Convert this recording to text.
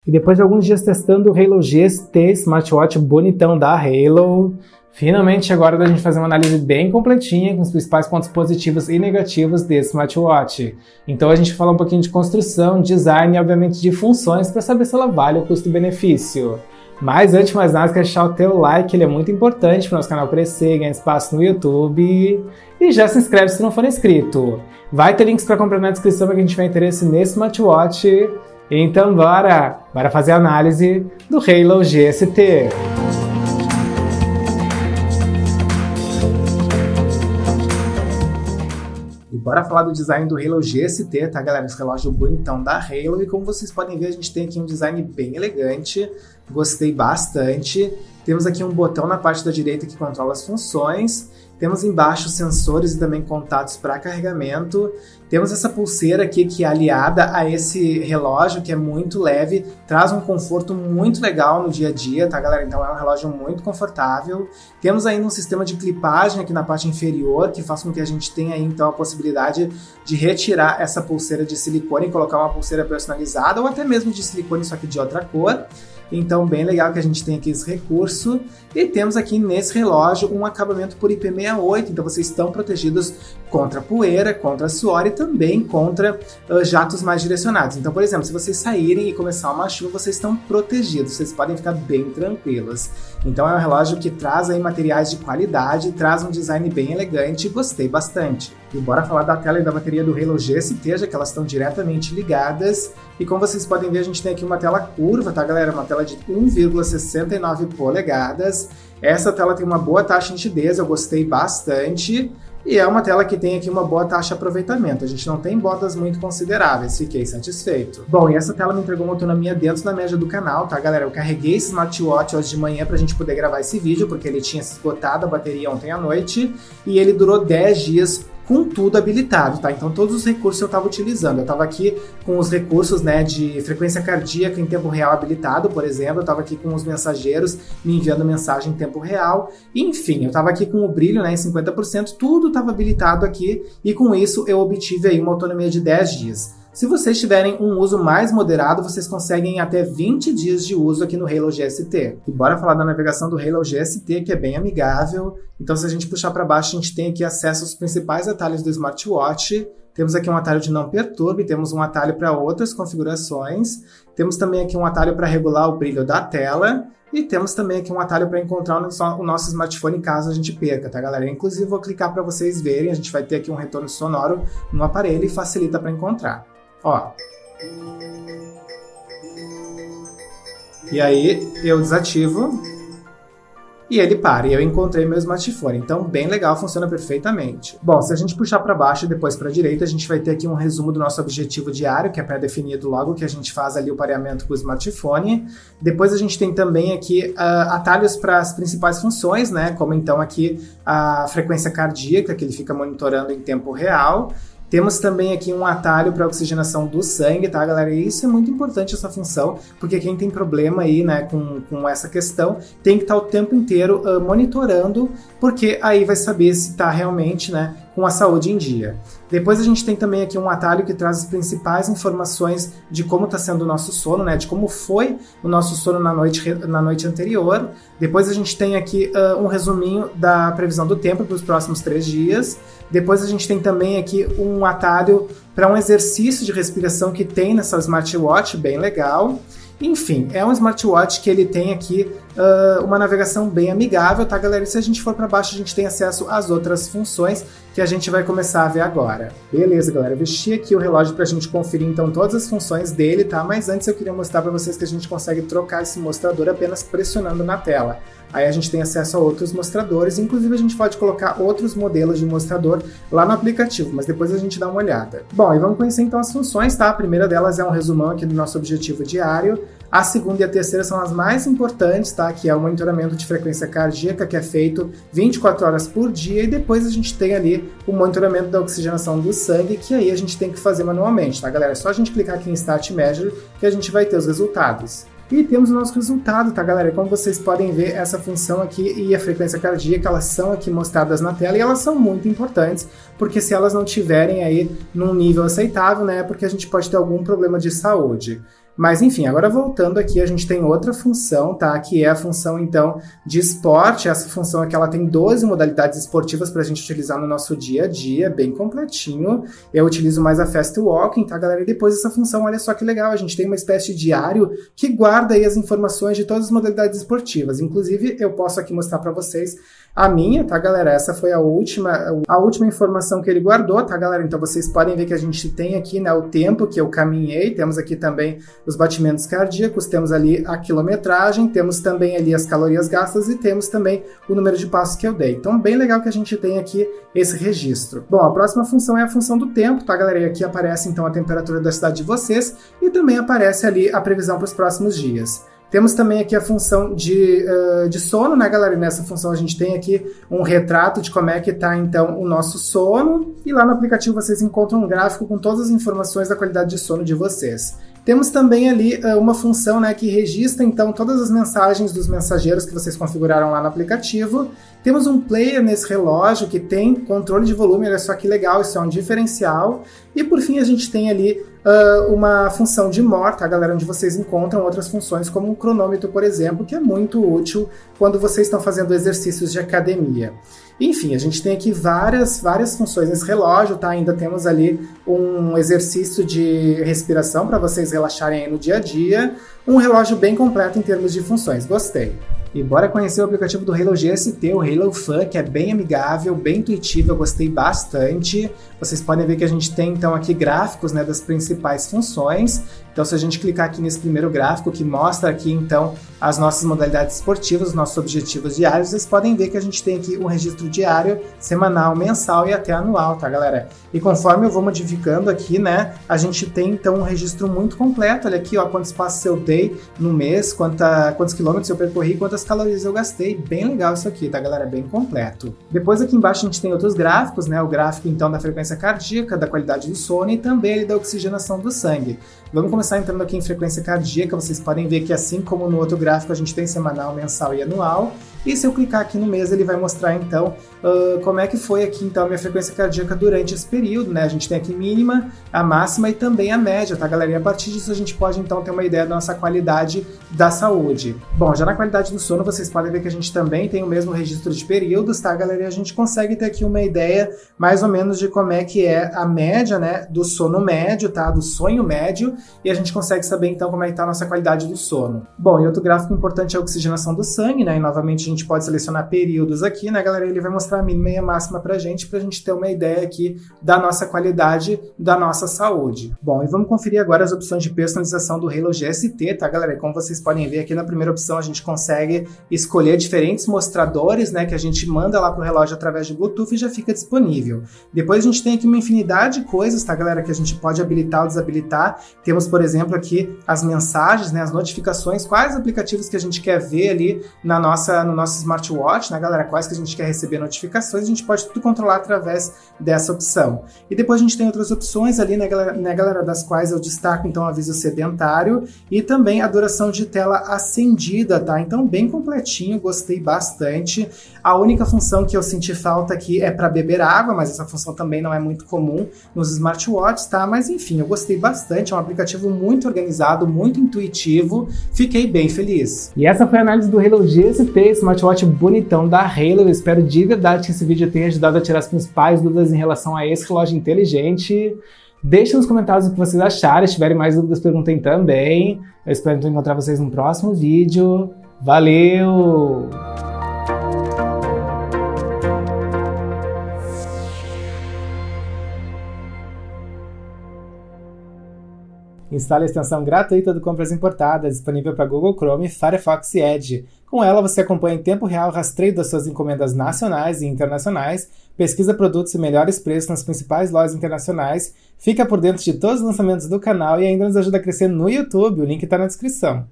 E depois de alguns dias testando o Halo GST, smartwatch bonitão da Halo, finalmente chegou a hora da gente fazer uma análise bem completinha com os principais pontos positivos e negativos desse smartwatch. Então a gente vai falar um pouquinho de construção, design e obviamente de funções para saber se ela vale o custo-benefício. Mas antes de mais nada, quero deixar o teu like, ele é muito importante para o nosso canal crescer, ganhar espaço no YouTube. E já se inscreve se não for inscrito. Vai ter links para comprar na descrição para quem tiver interesse nesse smartwatch. Então bora fazer a análise do Halo GST. E bora falar do design do Halo GST, tá galera? Esse relógio bonitão da Halo, e como vocês podem ver, a gente tem aqui um design bem elegante, gostei bastante. Temos aqui um botão na parte da direita que controla as funções. Temos embaixo sensores e também contatos para carregamento. Temos essa pulseira aqui que é aliada a esse relógio, que é muito leve, traz um conforto muito legal no dia a dia, tá galera? Então é um relógio muito confortável. Temos ainda um sistema de clipagem aqui na parte inferior, que faz com que a gente tenha aí, então a possibilidade de retirar essa pulseira de silicone e colocar uma pulseira personalizada, ou até mesmo de silicone, só que de outra cor. Então, bem legal que a gente tem aqui esse recurso. E temos aqui nesse relógio um acabamento por IP68, então vocês estão protegidos contra poeira, contra suor e também contra jatos mais direcionados. Então, por exemplo, se vocês saírem e começar uma chuva, vocês estão protegidos, vocês podem ficar bem tranquilos. Então é um relógio que traz aí materiais de qualidade, traz um design bem elegante e gostei bastante. E bora falar da tela e da bateria do Halo GST, já que elas estão diretamente ligadas. E como vocês podem ver, a gente tem aqui uma tela curva, tá galera? Uma tela de 1,69 polegadas. Essa tela tem uma boa taxa de nitidez, eu gostei bastante. E é uma tela que tem aqui uma boa taxa de aproveitamento. A gente não tem bordas muito consideráveis, fiquei satisfeito. Bom, e essa tela me entregou uma autonomia dentro da média do canal, tá galera? Eu carreguei esse smartwatch hoje de manhã pra gente poder gravar esse vídeo, porque ele tinha se esgotado a bateria ontem à noite. E ele durou 10 dias com tudo habilitado, tá? Então todos os recursos eu estava utilizando. Eu estava aqui com os recursos, né, de frequência cardíaca em tempo real habilitado, por exemplo. Eu estava aqui com os mensageiros me enviando mensagem em tempo real. Enfim, eu estava aqui com o brilho, né, em 50%. Tudo estava habilitado aqui e com isso eu obtive aí uma autonomia de 10 dias. Se vocês tiverem um uso mais moderado, vocês conseguem até 20 dias de uso aqui no Halo GST. E bora falar da navegação do Halo GST, que é bem amigável. Então, se a gente puxar para baixo, a gente tem aqui acesso aos principais atalhos do smartwatch. Temos aqui um atalho de não perturbe, temos um atalho para outras configurações. Temos também aqui um atalho para regular o brilho da tela. E temos também aqui um atalho para encontrar o nosso smartphone caso a gente perca, tá galera? Inclusive, vou clicar para vocês verem, a gente vai ter aqui um retorno sonoro no aparelho e facilita para encontrar. Ó. E aí eu desativo e ele para, e eu encontrei meu smartphone. Então, bem legal, funciona perfeitamente. Bom, se a gente puxar para baixo e depois para a direita, a gente vai ter aqui um resumo do nosso objetivo diário, que é pré-definido logo que a gente faz ali o pareamento com o smartphone. Depois a gente tem também aqui atalhos para as principais funções, né? Como então aqui a frequência cardíaca, que ele fica monitorando em tempo real. Temos também aqui um atalho para oxigenação do sangue, tá, galera? E isso é muito importante, essa função, porque quem tem problema aí, né, com essa questão, tem que estar o tempo inteiro monitorando, porque aí vai saber se está realmente, né, com a saúde em dia. Depois a gente tem também aqui um atalho que traz as principais informações de como está sendo o nosso sono, né, de como foi o nosso sono na noite anterior. Depois a gente tem aqui um resuminho da previsão do tempo para os próximos 3 dias. Depois a gente tem também aqui um atalho para um exercício de respiração que tem nessa smartwatch, bem legal. Enfim, é um smartwatch que ele tem aqui uma navegação bem amigável, tá galera? E se a gente for para baixo, a gente tem acesso às outras funções que a gente vai começar a ver agora. Beleza, galera, eu vesti aqui o relógio para a gente conferir então todas as funções dele, tá? Mas antes eu queria mostrar para vocês que a gente consegue trocar esse mostrador apenas pressionando na tela. Aí a gente tem acesso a outros mostradores, inclusive a gente pode colocar outros modelos de mostrador lá no aplicativo, mas depois a gente dá uma olhada. Bom, e vamos conhecer então as funções, tá? A primeira delas é um resumão aqui do nosso objetivo diário. A segunda e a terceira são as mais importantes, tá? Que é o monitoramento de frequência cardíaca, que é feito 24 horas por dia, e depois a gente tem ali o monitoramento da oxigenação do sangue, que aí a gente tem que fazer manualmente, tá, galera? É só a gente clicar aqui em Start Measure que a gente vai ter os resultados. E temos o nosso resultado, tá, galera? Como vocês podem ver, essa função aqui e a frequência cardíaca, elas são aqui mostradas na tela e elas são muito importantes, porque se elas não tiverem aí num nível aceitável, né, é porque a gente pode ter algum problema de saúde. Mas enfim, agora voltando aqui, a gente tem outra função, tá? Que é a função, então, de esporte. Essa função aqui, ela tem 12 modalidades esportivas para a gente utilizar no nosso dia a dia, bem completinho. Eu utilizo mais a Fast Walking, tá, galera? E depois dessa função, olha só que legal, a gente tem uma espécie de diário que guarda aí as informações de todas as modalidades esportivas. Inclusive, eu posso aqui mostrar para vocês a minha, tá, galera? Essa foi a última informação que ele guardou, tá, galera? Então vocês podem ver que a gente tem aqui, né, o tempo que eu caminhei, temos aqui também os batimentos cardíacos, temos ali a quilometragem, temos também ali as calorias gastas e temos também o número de passos que eu dei. Então, bem legal que a gente tem aqui esse registro. Bom, a próxima função é a função do tempo, tá, galera? E aqui aparece, então, a temperatura da cidade de vocês e também aparece ali a previsão para os próximos dias. Temos também aqui a função de sono, né, galera? E nessa função a gente tem aqui um retrato de como é que tá, então, o nosso sono. E lá no aplicativo vocês encontram um gráfico com todas as informações da qualidade de sono de vocês. Temos também ali uma função, né, que registra, então, todas as mensagens dos mensageiros que vocês configuraram lá no aplicativo. Temos um player nesse relógio que tem controle de volume, olha só que legal, isso é um diferencial. E por fim a gente tem ali uma função de more, tá, galera, onde vocês encontram outras funções como um cronômetro, por exemplo, que é muito útil quando vocês estão fazendo exercícios de academia. Enfim, a gente tem aqui várias funções nesse relógio, tá? Ainda temos ali um exercício de respiração para vocês relaxarem aí no dia a dia. Um relógio bem completo em termos de funções. Gostei. E bora conhecer o aplicativo do Halo GST, o Halo Fun, que é bem amigável, bem intuitivo, eu gostei bastante. Vocês podem ver que a gente tem, então, aqui gráficos, né, das principais funções. Então, se a gente clicar aqui nesse primeiro gráfico, que mostra aqui, então, as nossas modalidades esportivas, os nossos objetivos diários, vocês podem ver que a gente tem aqui um registro diário, semanal, mensal e até anual, tá, galera? E conforme eu vou modificando aqui, né, a gente tem, então, um registro muito completo. Olha aqui, ó, quantos passos eu dei no mês, quantos quilômetros eu percorri, quantas calorias eu gastei. Bem legal isso aqui, tá, galera? Bem completo. Depois aqui embaixo a gente tem outros gráficos, né? O gráfico, então, da frequência cardíaca, da qualidade do sono e também da oxigenação do sangue. Vamos começar entrando aqui em frequência cardíaca. Vocês podem ver que, assim como no outro gráfico, a gente tem semanal, mensal e anual. E se eu clicar aqui no mês, ele vai mostrar, então, como é que foi aqui, então, a minha frequência cardíaca durante esse período, né? A gente tem aqui mínima, a máxima e também a média, tá, galera? E a partir disso a gente pode, então, ter uma ideia da nossa qualidade da saúde. Bom, já na qualidade do sono, vocês podem ver que a gente também tem o mesmo registro de períodos, tá, galera? E a gente consegue ter aqui uma ideia, mais ou menos, de como é que é a média, né, do sono médio, tá? Do sonho médio. E a gente consegue saber, então, como é que tá a nossa qualidade do sono. Bom, e outro gráfico importante é a oxigenação do sangue, né? E, novamente, a gente pode selecionar períodos aqui, né, galera? Ele vai mostrar a mínima e a máxima pra gente ter uma ideia aqui da nossa qualidade, da nossa saúde. Bom, e vamos conferir agora as opções de personalização do Halo GST, tá, galera? E como vocês podem ver aqui na primeira opção, a gente consegue escolher diferentes mostradores, né, que a gente manda lá pro relógio através de Bluetooth e já fica disponível. Depois a gente tem aqui uma infinidade de coisas, tá, galera, que a gente pode habilitar ou desabilitar. Temos, por exemplo, aqui as mensagens, né, as notificações, quais aplicativos que a gente quer ver ali no nosso smartwatch, né, galera, quais que a gente quer receber notificações, a gente pode tudo controlar através dessa opção. E depois a gente tem outras opções ali, né, galera, das quais eu destaco, então, o aviso sedentário e também a duração de tela acendida, tá? Então, bem completinho, gostei bastante. A única função que eu senti falta aqui é para beber água, mas essa função também não é muito comum nos smartwatches, tá? Mas, enfim, eu gostei bastante, é um aplicativo muito organizado, muito intuitivo, fiquei bem feliz. E essa foi a análise do Halo GST, smartwatch bonitão da Halo. Eu espero de verdade que esse vídeo tenha ajudado a tirar as principais dúvidas em relação a esse relógio inteligente. Deixem nos comentários o que vocês acharam. Se tiverem mais dúvidas, perguntem também. Eu espero então encontrar vocês no próximo vídeo. Valeu! Instale a extensão gratuita do Compras Importadas, disponível para Google Chrome, Firefox e Edge. Com ela, você acompanha em tempo real o rastreio das suas encomendas nacionais e internacionais, pesquisa produtos e melhores preços nas principais lojas internacionais, fica por dentro de todos os lançamentos do canal e ainda nos ajuda a crescer no YouTube. O link está na descrição.